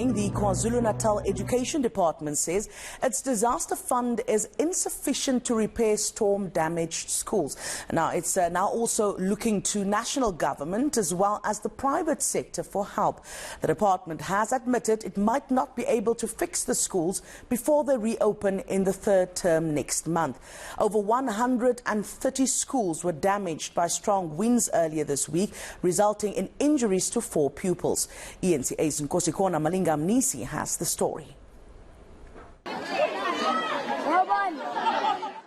The KwaZulu-Natal Education Department says its disaster fund is insufficient to repair storm-damaged schools. Now, it's now also looking to national government as well as the private sector for help. The department has admitted it might not be able to fix the schools before they reopen in the third term next month. Over 130 schools were damaged by strong winds earlier this week, resulting in injuries to 4 pupils. eNCA's Nkosikona Malinga Mnisi has the story.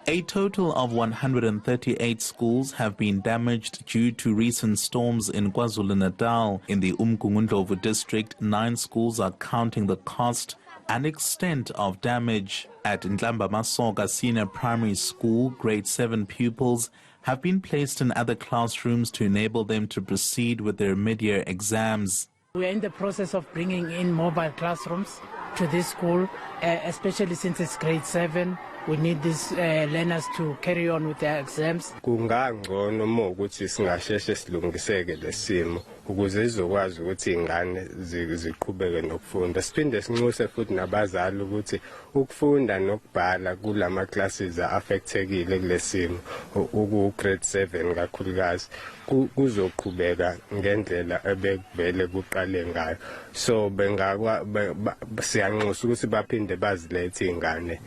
A total of 138 schools have been damaged due to recent storms in KwaZulu-Natal. In the Umgungundlovu district, 9 schools are counting the cost and extent of damage. At Nhlamba Masoga Senior Primary School, grade 7 pupils have been placed in other classrooms to enable them to proceed with their mid-year exams. We are in the process of bringing in mobile classrooms to this school, especially since it's grade 7. We need these learners to carry on with their exams. Kungangcono uma ukuthi singasheshe silungiseke lesimo ukuze izokwazi ukuthi ingane ziqhubeke nokufunda. Siphinde sinxuse futhi nabazali ukuthi ukufunda nokubhala kulama classes affectekile kulesimo uku grade 7 kakhulukazi kuzoqhubeka ngendlela ebekuvele kuqale ngayo. So siyanxusa ukuthi baphinde bazilethe ingane